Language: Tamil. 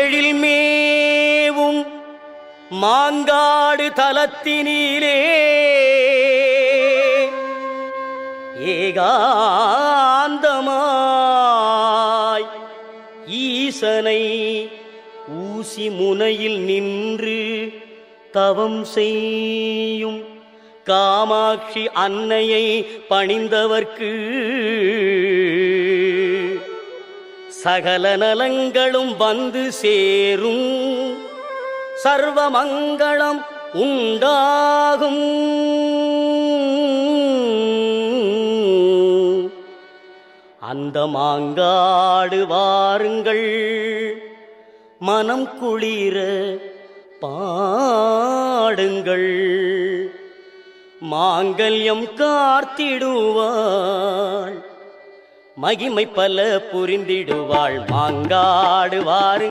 எழில்மேவும் மாங்காடு தலத்தினிலே ஏகாந்தமாய் ஈசனை ஊசி முனையில் நின்று தவம் செய்யும் காமாட்சி அன்னையை பணிந்தவர்க்கு சகல நலங்களும் வந்து சேரும், சர்வமங்களம் உண்டாகும். அந்த மாங்காடு வாருங்கள், மனம் குளிர பாடுங்கள், மாங்கல்யம் காத்திடுவாள், மகிமை பல புரிந்திடுவாள். மாங்காடு வாருங்கள்.